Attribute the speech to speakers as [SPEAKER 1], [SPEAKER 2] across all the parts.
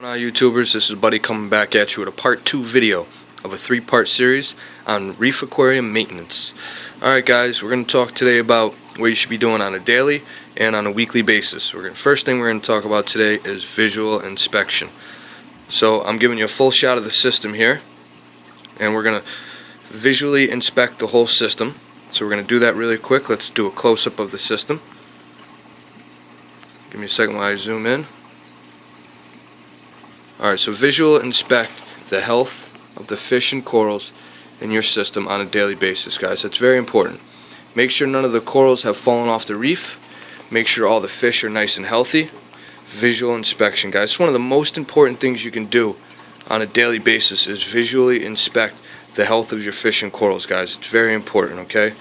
[SPEAKER 1] YouTubers, this is Buddy coming back at you with a part 2 video of a 3-part series on reef aquarium maintenance. Alright guys, we're going to talk today about what you should be doing on a daily and on a weekly basis. First thing we're going to talk about today is visual inspection. So I'm giving you a full shot of the system here, and we're going to visually inspect the whole system. So we're going to do that really quick. Let's do a close-up of the system. Give me a second while I zoom in. Alright, so visual inspect the health of the fish and corals in your system on a daily basis, guys. That's very important. Make sure none of the corals have fallen off the reef. Make sure all the fish are nice and healthy. Visual inspection, guys. It's one of the most important things you can do on a daily basis is visually inspect the health of your fish and corals, guys. It's very important, okay?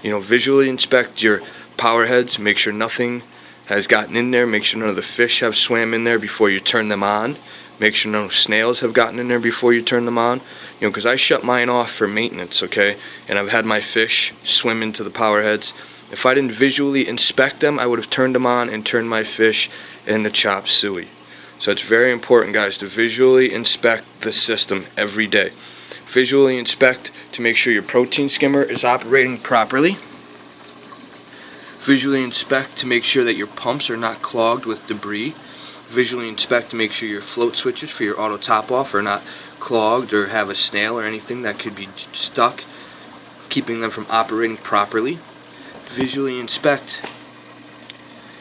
[SPEAKER 1] Visually inspect your power heads. Make sure nothing has gotten in there. Make sure none of the fish have swam in there before you turn them on. Make sure no snails have gotten in there before you turn them on. Because I shut mine off for maintenance, okay? And I've had my fish swim into the power heads. If I didn't visually inspect them, I would have turned them on and turned my fish into chop suey. So it's very important, guys, to visually inspect the system every day. Visually inspect to make sure your protein skimmer is operating properly. Visually inspect to make sure that your pumps are not clogged with debris. Visually inspect to make sure your float switches for your auto top off are not clogged or have a snail or anything that could be stuck, keeping them from operating properly. Visually inspect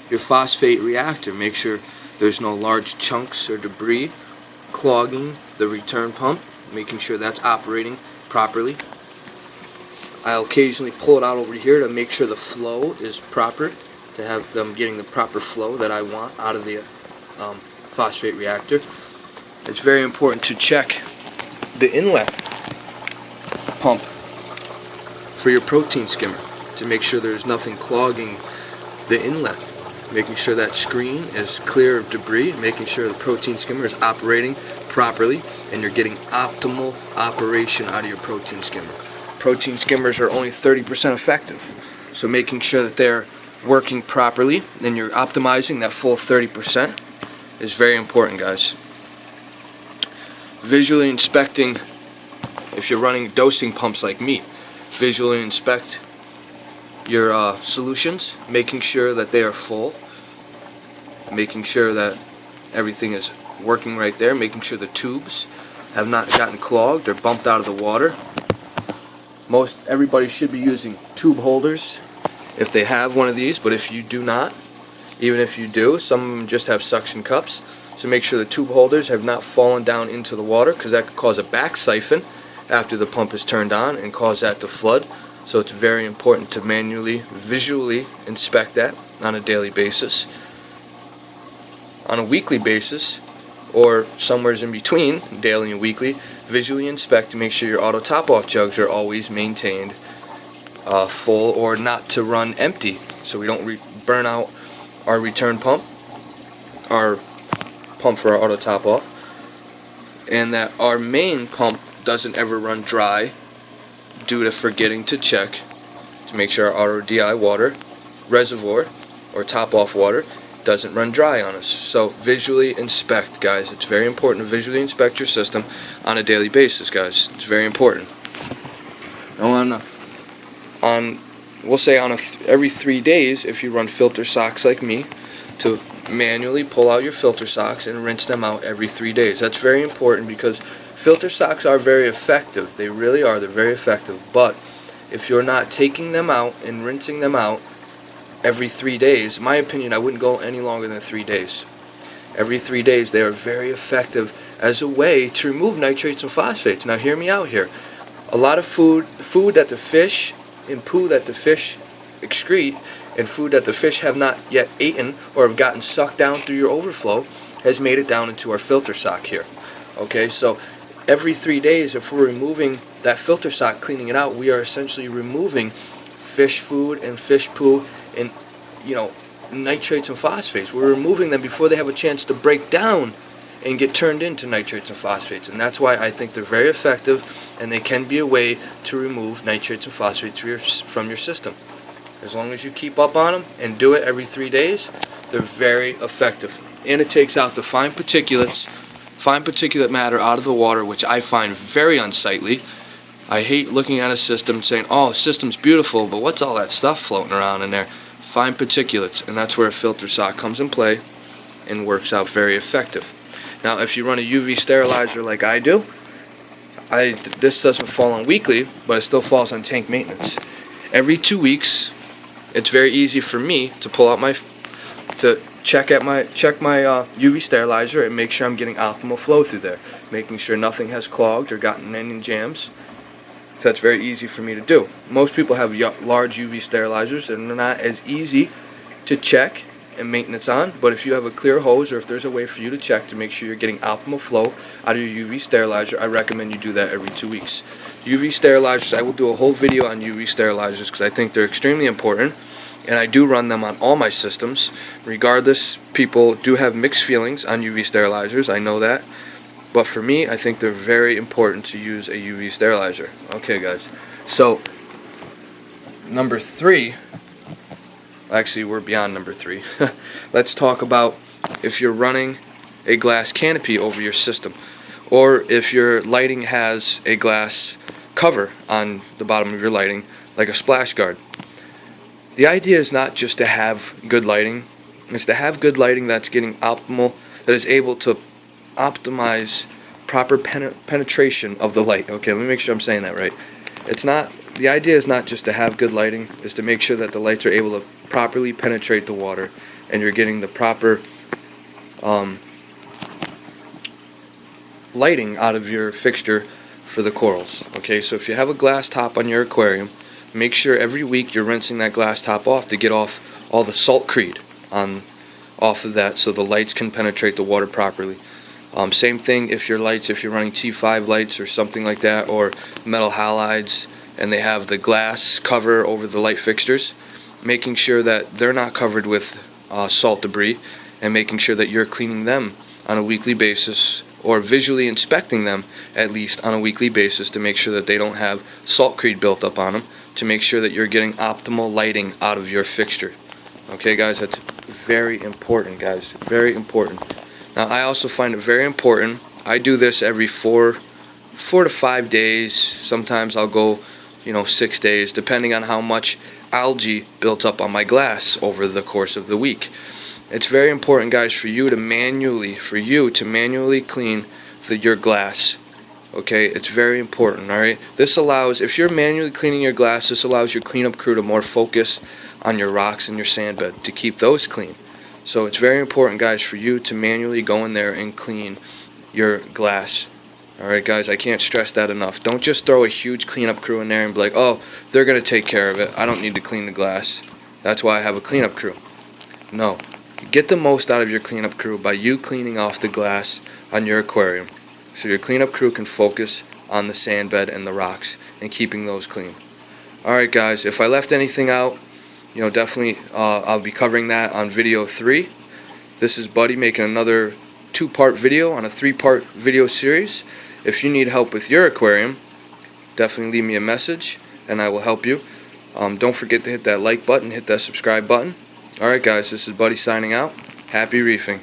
[SPEAKER 1] your phosphate reactor. Make sure there's no large chunks or debris clogging the return pump, making sure that's operating properly. I'll occasionally pull it out over here to make sure the flow is proper, to have them getting the proper flow that I want out of the phosphate reactor. It's very important to check the inlet pump for your protein skimmer to make sure there's nothing clogging the inlet, making sure that screen is clear of debris, making sure the protein skimmer is operating properly and you're getting optimal operation out of your protein skimmer. Protein skimmers are only 30% effective, so making sure that they're working properly and you're optimizing that full 30% is very important, guys. Visually inspecting, if you're running dosing pumps like me, visually inspect your solutions, making sure that they are full, making sure that everything is working right there, making sure the tubes have not gotten clogged or bumped out of the water. Everybody should be using tube holders if they have one of these, but if you do not, even if you do, some of them just have suction cups. So make sure the tube holders have not fallen down into the water, because that could cause a back siphon after the pump is turned on and cause that to flood. So it's very important to manually, visually inspect that on a daily basis. On a weekly basis, or somewhere in between daily and weekly, visually inspect to make sure your auto top-off jugs are always maintained full or not to run empty, so we don't burn out our return pump, our pump for our auto top-off, and that our main pump doesn't ever run dry due to forgetting to check to make sure our auto DI water reservoir or top-off water doesn't run dry on us. So visually inspect, guys. It's very important to visually inspect your system on a daily basis, guys. It's very important. Now we'll say every 3 days, if you run filter socks like me, to manually pull out your filter socks and rinse them out every 3 days. That's very important because filter socks are very effective. They really are. They're very effective. But if you're not taking them out and rinsing them out every 3 days, in my opinion, I wouldn't go any longer than 3 days. Every 3 days, they are very effective as a way to remove nitrates and phosphates. Now hear me out here. A lot of food that the fish and poo that the fish excrete and food that the fish have not yet eaten or have gotten sucked down through your overflow has made it down into our filter sock here. Okay, so every 3 days, if we're removing that filter sock, cleaning it out, we are essentially removing fish food and fish poo and nitrates and phosphates. We're removing them before they have a chance to break down and get turned into nitrates and phosphates, and that's why I think they're very effective, and they can be a way to remove nitrates and phosphates from your system. As long as you keep up on them and do it every 3 days, they're very effective. And it takes out the fine particulates fine particulate matter out of the water, which I find very unsightly. I hate looking at a system saying, oh, system's beautiful, but what's all that stuff floating around in there? Fine particulates, and that's where a filter sock comes in play and works out very effective. Now, if you run a UV sterilizer like I do, this doesn't fall on weekly, but it still falls on tank maintenance. Every 2 weeks, it's very easy for me to pull out check my UV sterilizer and make sure I'm getting optimal flow through there, making sure nothing has clogged or gotten any jams. So that's very easy for me to do. Most people have large UV sterilizers and they're not as easy to check and maintenance on, but if you have a clear hose or if there's a way for you to check to make sure you're getting optimal flow out of your UV sterilizer, I recommend you do that every 2 weeks. UV sterilizers, I will do a whole video on UV sterilizers because I think they're extremely important, and I do run them on all my systems. Regardless, people do have mixed feelings on UV sterilizers, I know that, but for me, I think they're very important to use a UV sterilizer. Okay guys, so number 3, actually we're beyond number 3. Let's talk about if you're running a glass canopy over your system, or if your lighting has a glass cover on the bottom of your lighting, like a splash guard. The idea is not just to have good lighting, it's to have good lighting that's getting optimal, that is able to optimize proper penetration of the light. Okay, let me make sure I'm saying that right. The idea is not just to have good lighting, is to make sure that the lights are able to properly penetrate the water and you're getting the proper lighting out of your fixture for the corals. Okay, so if you have a glass top on your aquarium, make sure every week you're rinsing that glass top off to get off all the saltcrete off of that so the lights can penetrate the water properly. Same thing if you're running T5 lights or something like that, or metal halides, and they have the glass cover over the light fixtures, making sure that they're not covered with salt debris, and making sure that you're cleaning them on a weekly basis, or visually inspecting them at least on a weekly basis to make sure that they don't have saltcrete built up on them, to make sure that you're getting optimal lighting out of your fixture. Okay guys, that's very important, guys, very important. Now I also find it very important, I do this every 4 to 5 days, sometimes I'll go 6 days, depending on how much algae built up on my glass over the course of the week. It's very important, guys, for you to manually clean your glass. Okay, it's very important. All right, this allows, if you're manually cleaning your glass, this allows your cleanup crew to more focus on your rocks and your sand bed to keep those clean. So it's very important, guys, for you to manually go in there and clean your glass. Alright guys, I can't stress that enough. Don't just throw a huge cleanup crew in there and be like, oh, they're going to take care of it. I don't need to clean the glass. That's why I have a cleanup crew. No. Get the most out of your cleanup crew by you cleaning off the glass on your aquarium, so your cleanup crew can focus on the sand bed and the rocks and keeping those clean. Alright guys, if I left anything out, definitely I'll be covering that on video 3. This is Buddy making another 2-part video on a 3-part video series. If you need help with your aquarium, definitely leave me a message and I will help you. Don't forget to hit that like button, hit that subscribe button. Alright guys, this is Buddy signing out. Happy reefing.